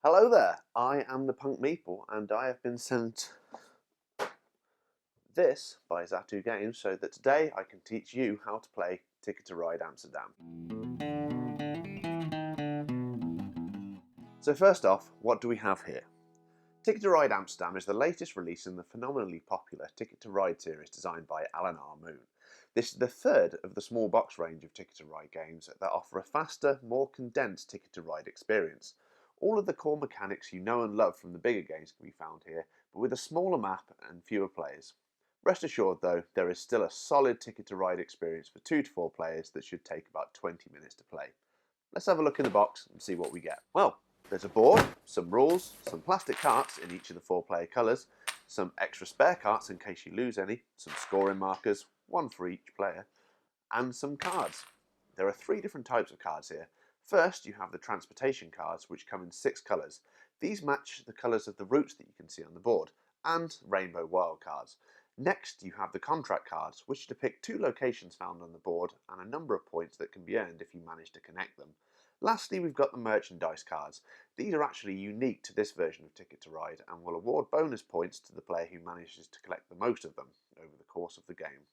Hello there, I am the Punk Meeple and I have been sent this by Zatu Games so that today I can teach you how to play Ticket to Ride Amsterdam. So first off, what do we have here? Ticket to Ride Amsterdam is the latest release in the phenomenally popular Ticket to Ride series designed by Alan R. Moon. This is the third of the small box range of Ticket to Ride games that offer a faster, more condensed Ticket to Ride experience. All of the core mechanics you know and love from the bigger games can be found here, but with a smaller map and fewer players. Rest assured though, there is still a solid Ticket to Ride experience for 2 to 4 players that should take about 20 minutes to play. Let's have a look in the box and see what we get. Well, there's a board, some rules, some plastic carts in each of the 4-player colours, some extra spare carts in case you lose any, some scoring markers, one for each player, and some cards. There are 3 different types of cards here. First, you have the transportation cards, which come in 6 colours. These match the colours of the routes that you can see on the board, and rainbow wild cards. Next, you have the contract cards, which depict 2 locations found on the board and a number of points that can be earned if you manage to connect them. Lastly, we've got the merchandise cards. These are actually unique to this version of Ticket to Ride and will award bonus points to the player who manages to collect the most of them over the course of the game.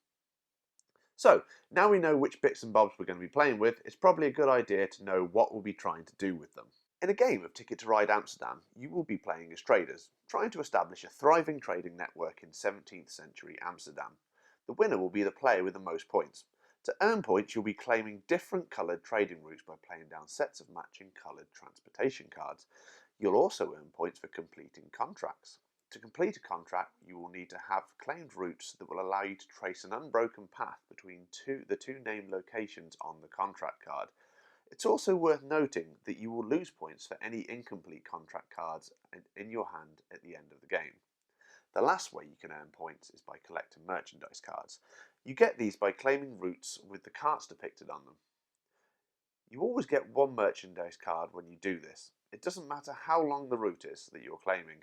So, now we know which bits and bobs we're going to be playing with, it's probably a good idea to know what we'll be trying to do with them. In a game of Ticket to Ride Amsterdam, you will be playing as traders, trying to establish a thriving trading network in 17th century Amsterdam. The winner will be the player with the most points. To earn points, you'll be claiming different coloured trading routes by playing down sets of matching coloured transportation cards. You'll also earn points for completing contracts. To complete a contract, you will need to have claimed routes that will allow you to trace an unbroken path between the two named locations on the contract card. It's also worth noting that you will lose points for any incomplete contract cards in your hand at the end of the game. The last way you can earn points is by collecting merchandise cards. You get these by claiming routes with the carts depicted on them. You always get one merchandise card when you do this. It doesn't matter how long the route is that you're claiming.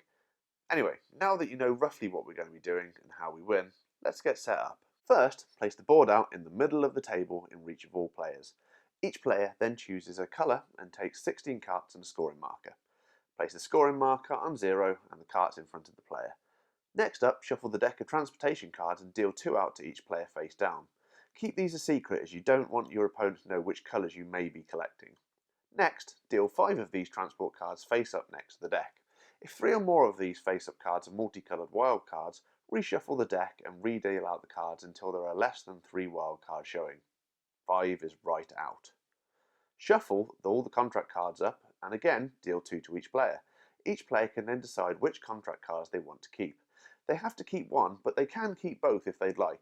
Anyway, now that you know roughly what we're going to be doing and how we win, let's get set up. First, place the board out in the middle of the table in reach of all players. Each player then chooses a colour and takes 16 cards and a scoring marker. Place the scoring marker on 0 and the carts in front of the player. Next up, shuffle the deck of transportation cards and deal 2 out to each player face down. Keep these a secret as you don't want your opponent to know which colours you may be collecting. Next, deal 5 of these transport cards face up next to the deck. If 3 or more of these face up cards are multicoloured wild cards, reshuffle the deck and redeal out the cards until there are less than 3 wild cards showing. 5 is right out. Shuffle all the contract cards up and again deal 2 to each player. Each player can then decide which contract cards they want to keep. They have to keep one, but they can keep both if they'd like.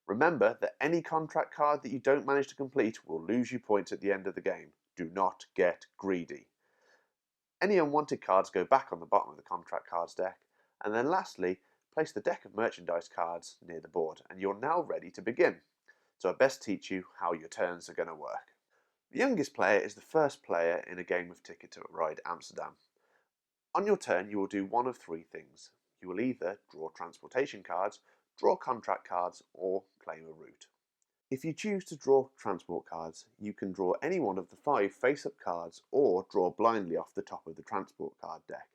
Remember that any contract card that you don't manage to complete will lose you points at the end of the game. Do not get greedy. Any unwanted cards go back on the bottom of the contract cards deck, and then lastly, place the deck of merchandise cards near the board, and you're now ready to begin. So I best teach you how your turns are going to work. The youngest player is the first player in a game of Ticket to Ride Amsterdam. On your turn, you will do one of 3 things. You will either draw transportation cards, draw contract cards, or claim a route. If you choose to draw transport cards, you can draw any one of the 5 face-up cards or draw blindly off the top of the transport card deck.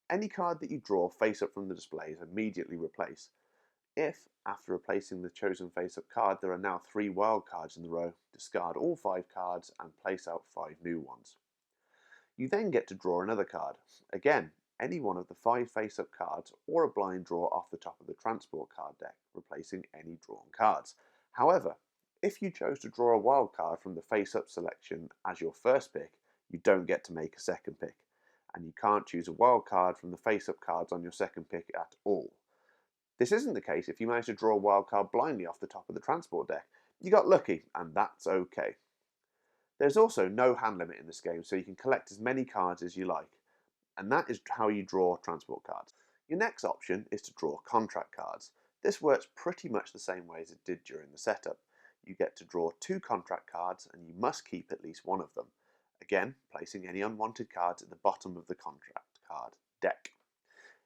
Any card that you draw face-up from the display is immediately replaced. If, after replacing the chosen face-up card, there are now 3 wild cards in the row, discard all 5 cards and place out 5 new ones. You then get to draw another card. Again, any one of the 5 face-up cards or a blind draw off the top of the transport card deck, replacing any drawn cards. However, if you chose to draw a wild card from the face-up selection as your first pick, you don't get to make a second pick, and you can't choose a wild card from the face-up cards on your second pick at all. This isn't the case if you manage to draw a wild card blindly off the top of the transport deck. You got lucky, and that's okay. There's also no hand limit in this game, so you can collect as many cards as you like, and that is how you draw transport cards. Your next option is to draw contract cards. This works pretty much the same way as it did during the setup. You get to draw 2 contract cards and you must keep at least one of them. Again, placing any unwanted cards at the bottom of the contract card deck.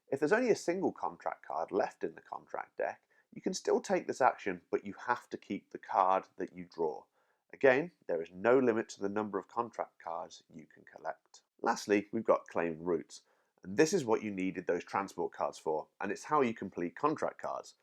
If there's only a single contract card left in the contract deck, you can still take this action, but you have to keep the card that you draw. Again, there is no limit to the number of contract cards you can collect. Lastly, we've got claiming routes. And this is what you needed those transport cards for, and it's how you complete contract cards.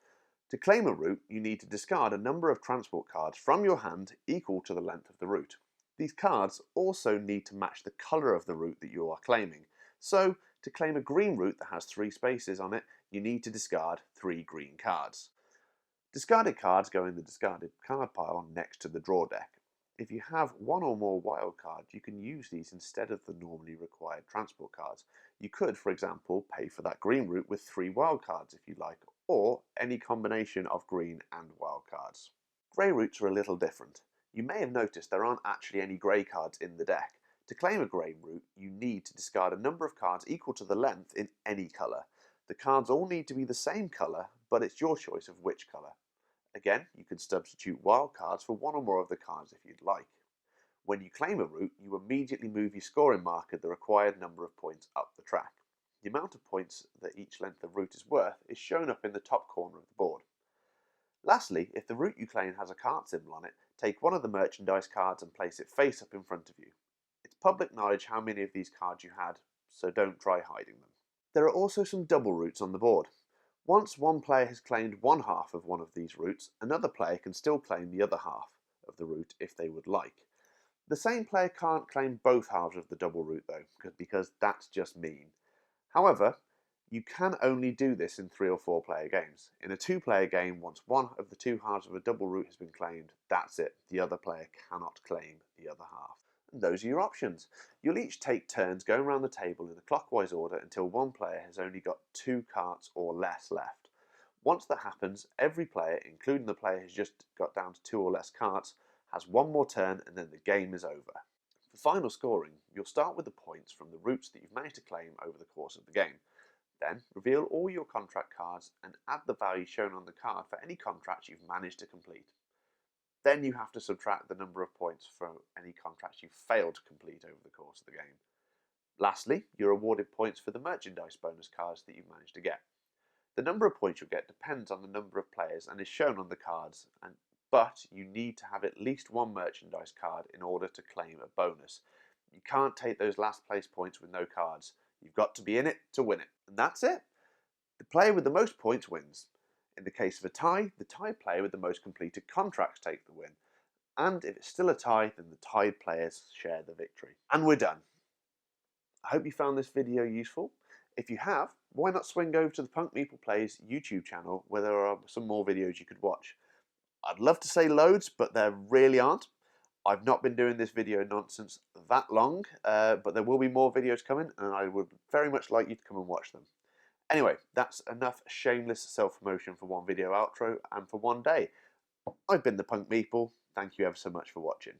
To claim a route, you need to discard a number of transport cards from your hand equal to the length of the route. These cards also need to match the colour of the route that you are claiming. So, to claim a green route that has 3 spaces on it, you need to discard 3 green cards. Discarded cards go in the discarded card pile next to the draw deck. If you have one or more wild cards, you can use these instead of the normally required transport cards. You could, for example, pay for that green route with 3 wild cards if you like, or any combination of green and wild cards. Grey routes are a little different. You may have noticed there aren't actually any grey cards in the deck. To claim a grey route, you need to discard a number of cards equal to the length in any colour. The cards all need to be the same colour, but it's your choice of which colour. Again, you can substitute wild cards for one or more of the cards if you'd like. When you claim a route, you immediately move your scoring marker the required number of points up the track. The amount of points that each length of route is worth is shown up in the top corner of the board. Lastly, if the route you claim has a cart symbol on it, take one of the merchandise cards and place it face up in front of you. It's public knowledge how many of these cards you had, so don't try hiding them. There are also some double routes on the board. Once one player has claimed one half of one of these routes, another player can still claim the other half of the route if they would like. The same player can't claim both halves of the double route though, because that's just mean. However, you can only do this in 3 or 4 player games. In a 2-player game, once one of the 2 halves of a double route has been claimed, that's it. The other player cannot claim the other half. And those are your options. You'll each take turns going around the table in a clockwise order until one player has only got 2 cards or less left. Once that happens, every player, including the player who's just got down to 2 or less cards, has one more turn and then the game is over. For final scoring, you'll start with the points from the routes that you've managed to claim over the course of the game. Then, reveal all your contract cards and add the value shown on the card for any contracts you've managed to complete. Then you have to subtract the number of points from any contracts you've failed to complete over the course of the game. Lastly, you're awarded points for the merchandise bonus cards that you've managed to get. The number of points you'll get depends on the number of players and is shown on the cards, but you need to have at least one merchandise card in order to claim a bonus. You can't take those last place points with no cards. You've got to be in it to win it. And that's it. The player with the most points wins. In the case of a tie, the tied player with the most completed contracts take the win. And if it's still a tie, then the tied players share the victory. And we're done. I hope you found this video useful. If you have, why not swing over to the Punk Meeple Plays YouTube channel where there are some more videos you could watch. I'd love to say loads, but there really aren't. I've not been doing this video nonsense that long, but there will be more videos coming, and I would very much like you to come and watch them. Anyway, that's enough shameless self-promotion for one video outro and for one day. I've been the Punk Meeple. Thank you ever so much for watching.